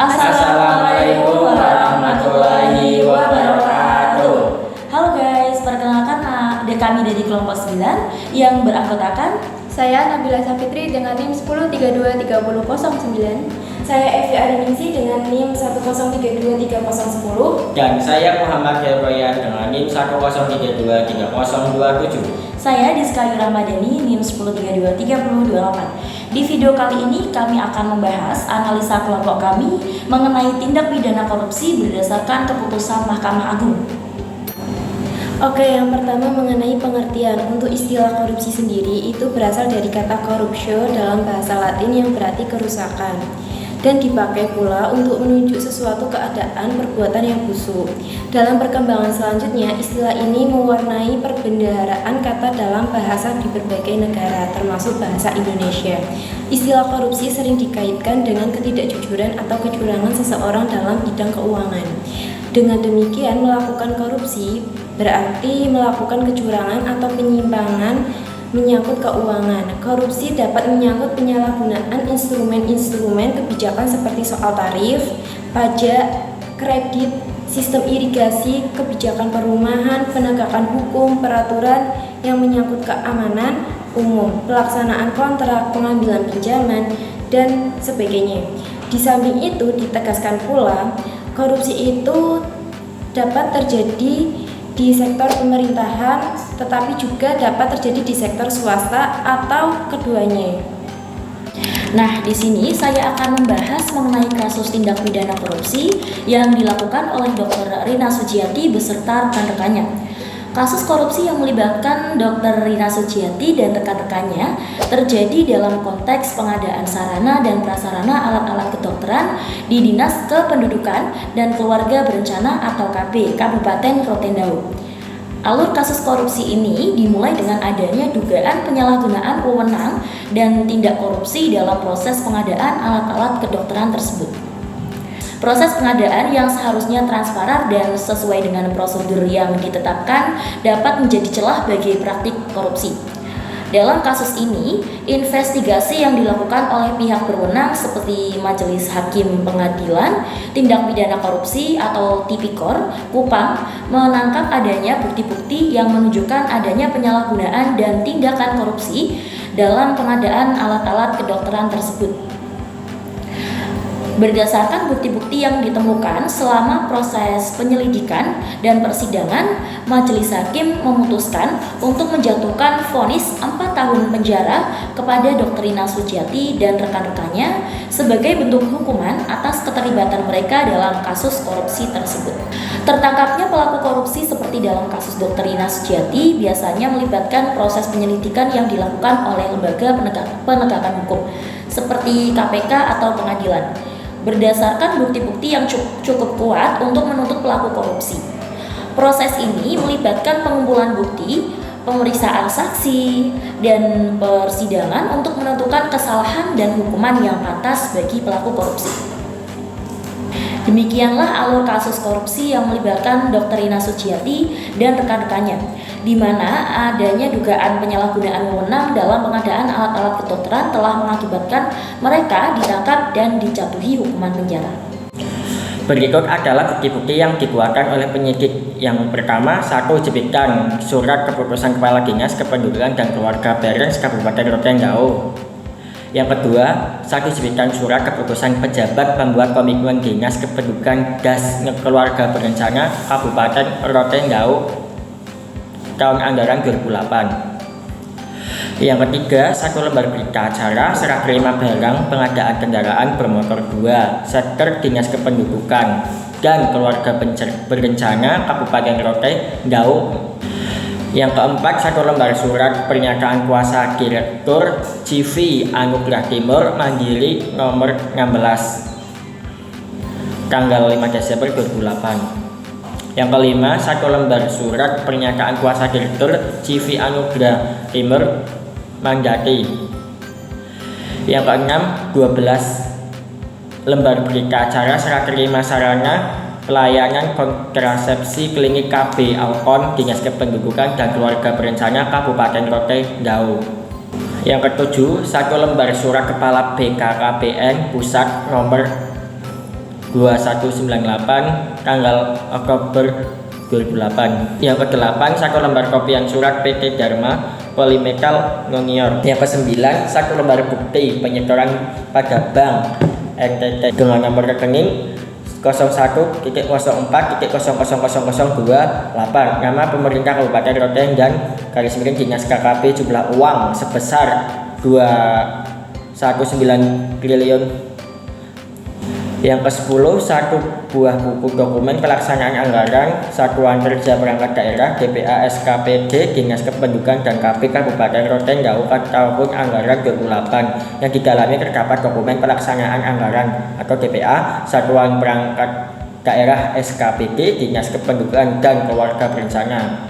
Assalamualaikum warahmatullahi wabarakatuh. Halo guys, perkenalkan kami dari kelompok 9 yang beranggotakan saya Nabila Safitri dengan NIM 10323009. Saya Evi Ariningsi dengan NIM 10323010. Dan saya Muhammad Herroyan dengan NIM 10323027. Saya Diska Ramadhani NIM 10323028. Di video kali ini kami akan membahas analisa kelompok kami mengenai tindak pidana korupsi berdasarkan keputusan Mahkamah Agung. Oke, yang pertama mengenai pengertian. Untuk istilah korupsi sendiri itu berasal dari kata corruptio dalam bahasa Latin yang berarti kerusakan, dan dipakai pula untuk menunjuk sesuatu keadaan perbuatan yang busuk. Dalam perkembangan selanjutnya, istilah ini mewarnai perbendaharaan kata dalam bahasa di berbagai negara, termasuk bahasa Indonesia. Istilah korupsi sering dikaitkan dengan ketidakjujuran atau kecurangan seseorang dalam bidang keuangan. Dengan demikian, melakukan korupsi berarti melakukan kecurangan atau penyimpangan menyangkut keuangan. Korupsi dapat menyangkut penyalahgunaan instrumen-instrumen kebijakan seperti soal tarif, pajak, kredit, sistem irigasi, kebijakan perumahan, penegakan hukum, peraturan yang menyangkut keamanan umum, pelaksanaan kontrak, pengambilan pinjaman, dan sebagainya. Di samping itu, ditegaskan pula, korupsi itu dapat terjadi di sektor pemerintahan, tetapi juga dapat terjadi di sektor swasta atau keduanya. Nah, di sini saya akan membahas mengenai kasus tindak pidana korupsi yang dilakukan oleh Dr. Rina Sujiati beserta rekan-rekannya. Kasus korupsi yang melibatkan Dr. Rina Sujiati dan rekan-rekannya terjadi dalam konteks pengadaan sarana dan prasarana alat-alat kedokteran di Dinas Kependudukan dan Keluarga Berencana atau KB Kabupaten Rotendao. Alur kasus korupsi ini dimulai dengan adanya dugaan penyalahgunaan wewenang dan tindak korupsi dalam proses pengadaan alat-alat kedokteran tersebut. Proses pengadaan yang seharusnya transparan dan sesuai dengan prosedur yang ditetapkan dapat menjadi celah bagi praktik korupsi. Dalam kasus ini, investigasi yang dilakukan oleh pihak berwenang seperti Majelis Hakim Pengadilan Tindak Pidana Korupsi atau Tipikor, Kupang, menangkap adanya bukti-bukti yang menunjukkan adanya penyalahgunaan dan tindakan korupsi dalam pengadaan alat-alat kedokteran tersebut. Berdasarkan bukti-bukti yang ditemukan selama proses penyelidikan dan persidangan, Majelis Hakim memutuskan untuk menjatuhkan vonis 4 tahun penjara kepada Dr. Rina Sujiati dan rekan-rekannya sebagai bentuk hukuman atas keterlibatan mereka dalam kasus korupsi tersebut. Tertangkapnya pelaku korupsi seperti dalam kasus Dr. Rina Sujiati biasanya melibatkan proses penyelidikan yang dilakukan oleh lembaga penegakan hukum seperti KPK atau pengadilan, berdasarkan bukti-bukti yang cukup kuat untuk menuntut pelaku korupsi. Proses ini melibatkan pengumpulan bukti, pemeriksaan saksi, dan persidangan untuk menentukan kesalahan dan hukuman yang pantas bagi pelaku korupsi. Demikianlah alur kasus korupsi yang melibatkan Dr. Rina Sujiati dan rekan-rekannya, di mana adanya dugaan penyalahgunaan wewenang dalam pengadaan alat-alat kedokteran telah mengakibatkan mereka ditangkap dan dijatuhi hukuman penjara. Berikut adalah bukti-bukti yang dikeluarkan oleh penyidik. Yang pertama, 1. Jepitan surat keputusan Kepala Dinas Kependudukan dan Keluarga Berens Kabupaten Rotendao. Yang kedua, 1. Jepitan surat keputusan pejabat pembuat komitmen Dinas Kependudukan das Keluarga Berencana Kabupaten Rotendao tahun anggaran 2008. Yang ketiga, 1 lembar berita acara serah terima barang pengadaan kendaraan bermotor 2 sektor Dinas Kependudukan dan Keluarga Berencana Kabupaten Rotendao. Yang keempat, 1 lembar surat pernyataan kuasa Direktur CV Anugerah Timur Mandiri nomor 16 tanggal 5 Desember 2008. Yang kelima, 1 lembar surat pernyataan kuasa Direktur CV Anugerah Timur Mandati. Yang keenam, 12 lembar berita acara serah terima sarana pelayanan kontrasepsi klinik KB Alkon Dinas Kependudukan dan Keluarga Berencana Kabupaten Rotendao. Yang ketujuh, 1 lembar surat Kepala BKKBN Pusat nomor 2198 tanggal Oktober 2008. Yang ke-8, 1 lembar kopian surat PT Dharma Polymetal Ngongior. Yang ke-9, 1 lembar bukti penyetoran pada Bank NTT dengan nomor rekening 01.04.000028, nama pemerintah Kabupaten Roteng dan _ Dinas KKP, jumlah uang sebesar 219 triliun. Yang ke-10, 1 buah buku dokumen pelaksanaan anggaran Satuan Kerja Perangkat Daerah DPA SKPD Dinas Kependudukan dan KP Kabupaten Roteng tahun anggaran 2008 yang di dalamnya terdapat dokumen pelaksanaan anggaran atau DPA Satuan Perangkat Daerah SKPD Dinas Kependudukan dan Keluarga Berencana.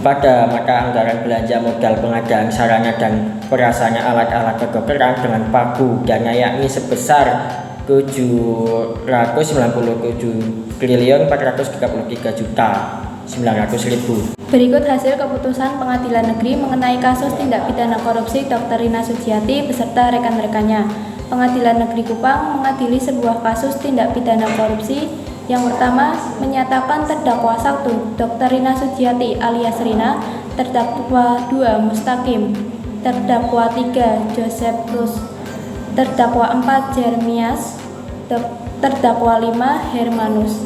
Pada mata anggaran belanja modal pengadaan sarana dan prasarana alat-alat kedokteran dengan pagu dana yakni sebesar 797.433.900.000. Berikut hasil keputusan Pengadilan Negeri mengenai kasus tindak pidana korupsi Dr. Rina Sujiati beserta rekan-rekannya. Pengadilan Negeri Kupang mengadili sebuah kasus tindak pidana korupsi. Yang pertama, menyatakan terdakwa 1 Dr. Rina Sujiati alias Rina, terdakwa 2 Mustaqim, terdakwa 3 Josephus, terdakwa 4 Jeremias, terdakwa 5 Hermanus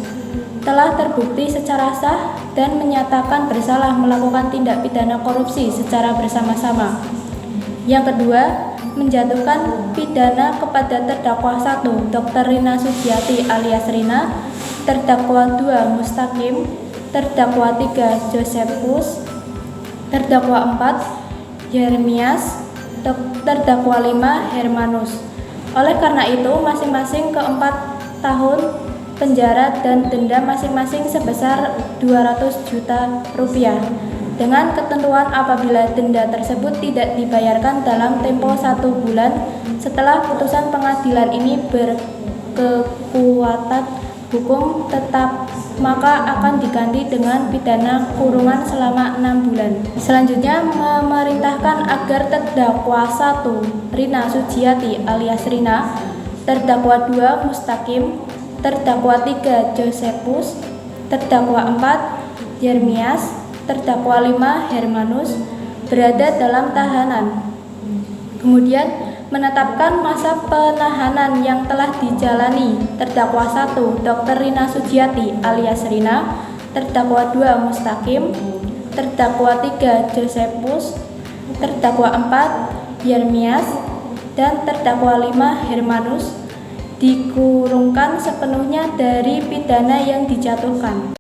telah terbukti secara sah dan menyatakan bersalah melakukan tindak pidana korupsi secara bersama-sama. Yang kedua, menjatuhkan pidana kepada terdakwa 1 Dr. Rina Sujiati alias Rina, terdakwa 2 Mustaqim, terdakwa 3 Josephus, terdakwa 4 Jeremias, terdakwa 5 Hermanus. Oleh karena itu, masing-masing ke 4 tahun penjara dan denda masing-masing sebesar 200 juta rupiah. Dengan ketentuan apabila denda tersebut tidak dibayarkan dalam tempo 1 bulan setelah putusan pengadilan ini berkekuatan hukum tetap, maka akan diganti dengan pidana kurungan selama 6 bulan. Selanjutnya, memerintahkan agar terdakwa 1 Rina Sujiati alias Rina, terdakwa 2 Mustaqim, terdakwa 3 Josephus, terdakwa 4 Jeremias, terdakwa 5 Hermanus berada dalam tahanan. Kemudian menetapkan masa penahanan yang telah dijalani terdakwa 1 Dr. Rina Sujiati alias Rina, terdakwa 2 Mustaqim, terdakwa 3 Josephus, terdakwa 4 Jeremias, dan terdakwa 5 Hermanus dikurungkan sepenuhnya dari pidana yang dijatuhkan.